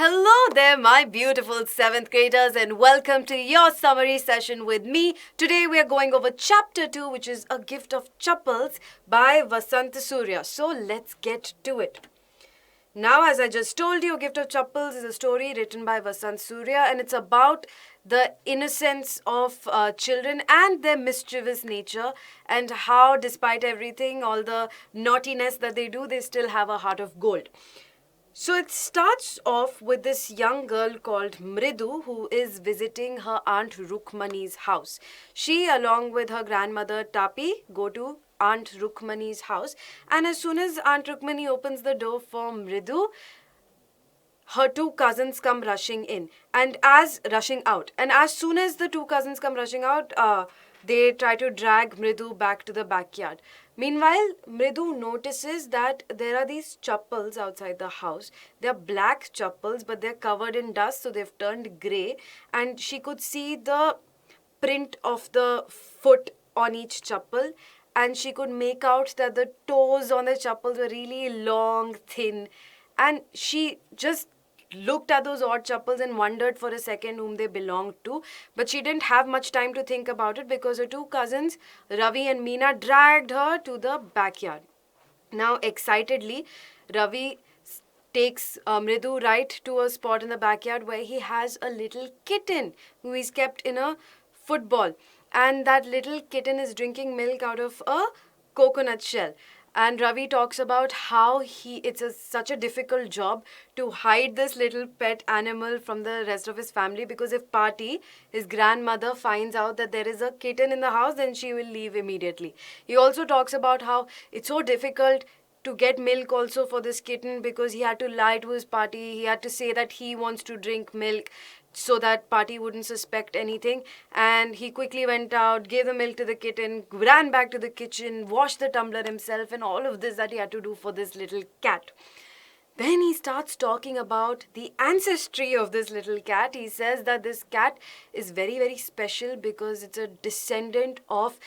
Hello there, my beautiful 7th graders, and welcome to your summary session with me. Today we are going over chapter 2, which is A Gift of Chappals by Vasant Surya. So let's get to it. Now, as I just told you, A Gift of Chappals is a story written by Vasant Surya, and it's about the innocence of children and their mischievous nature, and how, despite everything, all the naughtiness that they do, they still have a heart of gold. So it starts off with this young girl called Mridu who is visiting her aunt Rukmani's house. She, along with her grandmother Tapi, go to Aunt Rukmani's house, and as soon as Aunt Rukmani opens the door for Mridu, her two cousins come rushing in and rushing out. And as soon as the two cousins come rushing out, they try to drag Mridu back to the backyard. Meanwhile, Mridu notices that there are these chappals outside the house. They're black chappals, but they're covered in dust, so they've turned grey. And she could see the print of the foot on each chappal, and she could make out that the toes on the chappals were really long, thin. And she just looked at those odd chappals and wondered for a second whom they belonged to. But she didn't have much time to think about it because her two cousins, Ravi and Meena, dragged her to the backyard. Now, excitedly, Ravi takes Mridu right to a spot in the backyard where he has a little kitten who is kept in a football. And that little kitten is drinking milk out of a coconut shell. And Ravi talks about how it's such a difficult job to hide this little pet animal from the rest of his family, because if Pati, his grandmother, finds out that there is a kitten in the house, then she will leave immediately. He also talks about how it's so difficult to get milk also for this kitten, because he had to lie to his Pati. He had to say that he wants to drink milk so that Pati wouldn't suspect anything. And he quickly went out, gave the milk to the kitten, ran back to the kitchen, washed the tumbler himself, and all of this that he had to do for this little cat. Then he starts talking about the ancestry of this little cat. He says that this cat is very, very special because it's a descendant of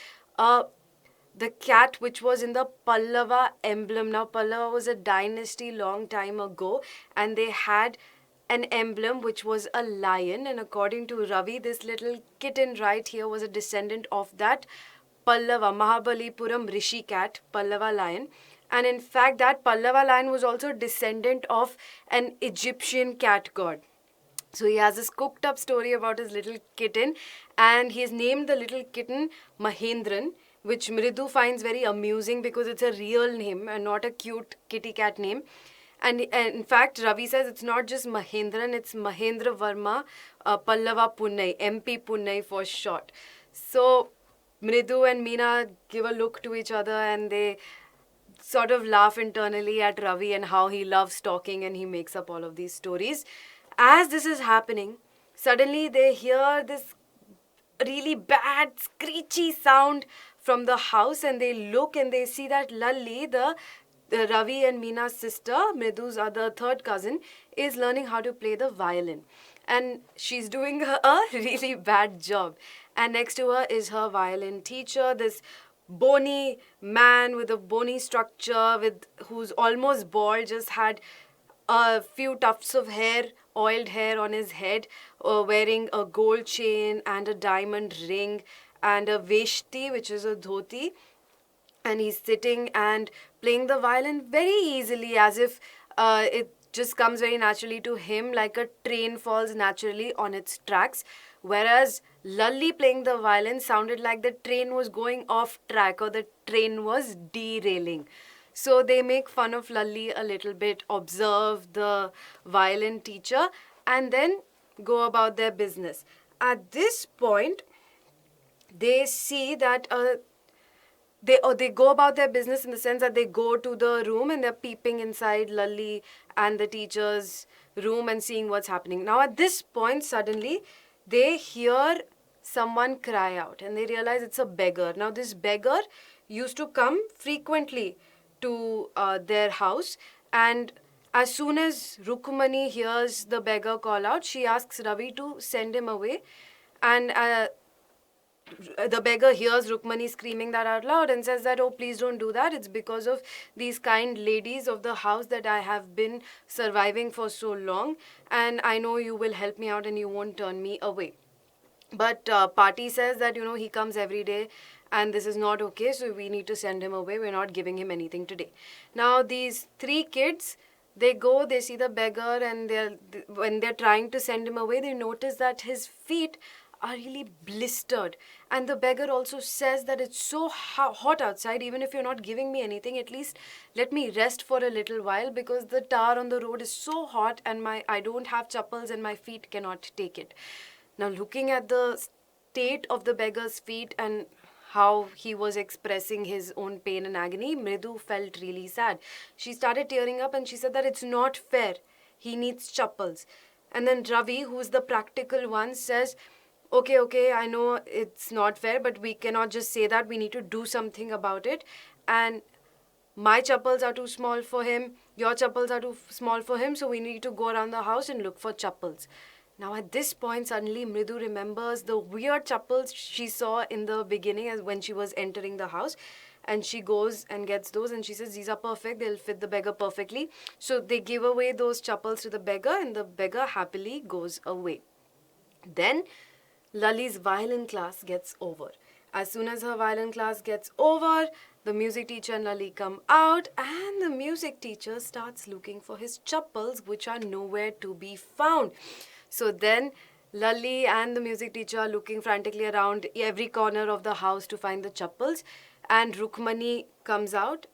the cat which was in the Pallava emblem. Now, Pallava was a dynasty long time ago, and they had an emblem which was a lion, and according to Ravi, this little kitten right here was a descendant of that Pallava, Mahabalipuram Rishi cat, Pallava lion. And in fact, that Pallava lion was also a descendant of an Egyptian cat god. So he has this cooked up story about his little kitten, and he has named the little kitten Mahendran, which Mridu finds very amusing because it's a real name and not a cute kitty cat name. And in fact, Ravi says it's not just Mahendran, it's Mahendra Varma Pallava Punnai, MP Punnai for short. So Mridu and Meena give a look to each other, and they sort of laugh internally at Ravi and how he loves talking and he makes up all of these stories. As this is happening, suddenly they hear this really bad screechy sound from the house, and they look and they see that Lalli, the Ravi and Meena's sister, Mridu's other third cousin, is learning how to play the violin. And she's doing a really bad job. And next to her is her violin teacher, this bony man with a bony structure, who's almost bald, just had a few tufts of hair, oiled hair on his head, wearing a gold chain and a diamond ring and a veshti, which is a dhoti. And he's sitting and playing the violin very easily, as if it just comes very naturally to him, like a train falls naturally on its tracks. Whereas Lalli playing the violin sounded like the train was going off track, or the train was derailing. So they make fun of Lalli a little bit, observe the violin teacher, and then go about their business. At this point, they see that they go about their business in the sense that they go to the room and they're peeping inside Lalli and the teacher's room and seeing what's happening. Now, at this point, suddenly, they hear someone cry out and they realize it's a beggar. Now, this beggar used to come frequently to their house, and as soon as Rukmani hears the beggar call out, she asks Ravi to send him away. And The beggar hears Rukmani screaming that out loud and says that, oh, please don't do that. It's because of these kind ladies of the house that I have been surviving for so long. And I know you will help me out and you won't turn me away. But Party says that, he comes every day and this is not okay. So we need to send him away. We're not giving him anything today. Now, these three kids, they go, they see the beggar, and when they're trying to send him away, they notice that his feet are really blistered. And the beggar also says that it's so hot outside. Even if you're not giving me anything, at least let me rest for a little while, because the tar on the road is so hot and I don't have chappals and my feet cannot take it. Now, looking at the state of the beggar's feet and how he was expressing his own pain and agony, Mridu felt really sad. She started tearing up and she said that it's not fair. He needs chappals. And then Ravi, who's the practical one, says, okay, I know it's not fair, but we cannot just say that. We need to do something about it. And my chappals are too small for him. Your chappals are too small for him. So we need to go around the house and look for chappals. Now, at this point, suddenly Mridu remembers the weird chappals she saw in the beginning as when she was entering the house. And she goes and gets those and she says, these are perfect. They'll fit the beggar perfectly. So they give away those chappals to the beggar and the beggar happily goes away. Then Lali's violin class gets over. As soon as her violin class gets over, the music teacher and Lali come out and the music teacher starts looking for his chappals, which are nowhere to be found. So then Lali and the music teacher are looking frantically around every corner of the house to find the chappals, and Rukmani comes out.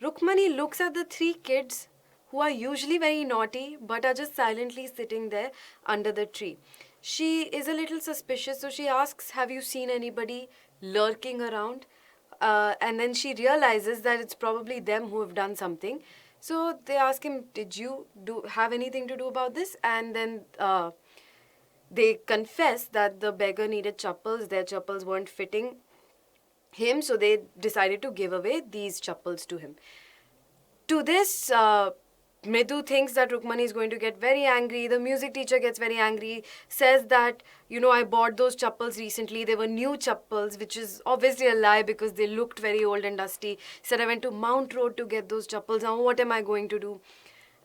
Rukmani looks at the three kids who are usually very naughty but are just silently sitting there under the tree. She is a little suspicious, so she asks, have you seen anybody lurking around? And then she realizes that it's probably them who have done something. So they ask him, did you have anything to do about this? And then they confess that the beggar needed chappals. Their chappals weren't fitting him, so they decided to give away these chappals to him. To this, Mridu thinks that Rukmani is going to get very angry. The music teacher gets very angry, says that, I bought those chappals recently. They were new chappals, which is obviously a lie because they looked very old and dusty. Said, I went to Mount Road to get those chappals. Now, what am I going to do?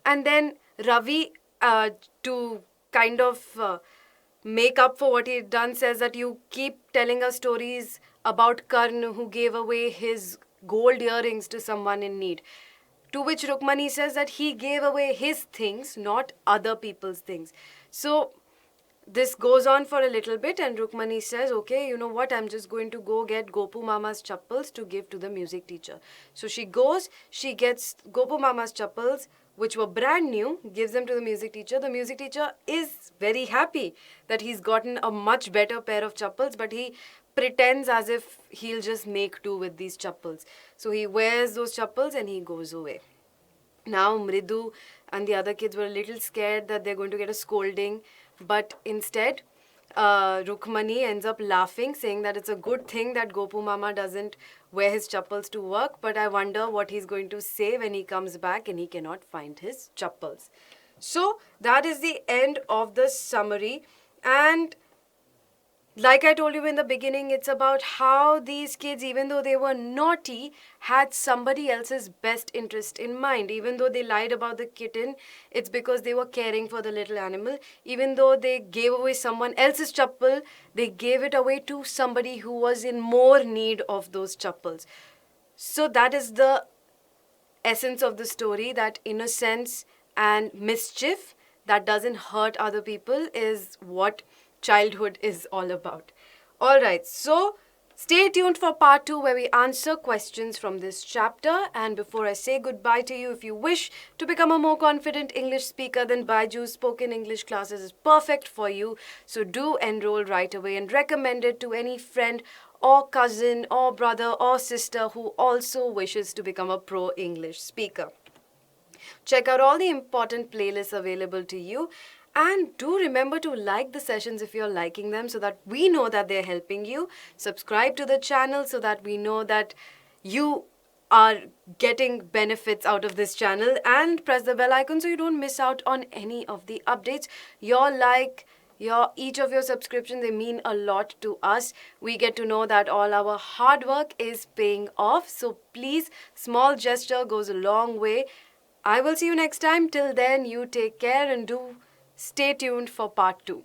And then Ravi, to kind of make up for what he had done, says that you keep telling us stories about Karn, who gave away his gold earrings to someone in need. To which Rukmani says that he gave away his things, not other people's things. So this goes on for a little bit and Rukmani says, okay, you know what, I'm just going to go get Gopu Mama's chappals to give to the music teacher. So she goes, she gets Gopu Mama's chappals, which were brand new, gives them to the music teacher. The music teacher is very happy that he's gotten a much better pair of chappals, but he pretends as if he'll just make do with these chappals. So he wears those chappals and he goes away. Now Mridu and the other kids were a little scared that they're going to get a scolding, but instead Rukmani ends up laughing, saying that it's a good thing that Gopu Mama doesn't wear his chappals to work, but I wonder what he's going to say when he comes back and he cannot find his chappals. So that is the end of the summary, and like I told you in the beginning, it's about how these kids, even though they were naughty, had somebody else's best interest in mind. Even though they lied about the kitten, it's because they were caring for the little animal. Even though they gave away someone else's chappal, they gave it away to somebody who was in more need of those chappals. So that is the essence of the story, that innocence and mischief that doesn't hurt other people is what childhood is all about. Alright, so stay tuned for part 2 where we answer questions from this chapter. And before I say goodbye to you, if you wish to become a more confident English speaker, then BYJU'S spoken English classes is perfect for you. So do enroll right away and recommend it to any friend or cousin or brother or sister who also wishes to become a pro English speaker. Check out all the important playlists available to you. And do remember to like the sessions if you're liking them so that we know that they're helping you. Subscribe to the channel so that we know that you are getting benefits out of this channel. And press the bell icon so you don't miss out on any of the updates. Your like, Each of your subscriptions, they mean a lot to us. We get to know that all our hard work is paying off. So please, small gesture goes a long way. I will see you next time. Till then, you take care and do stay tuned for part 2.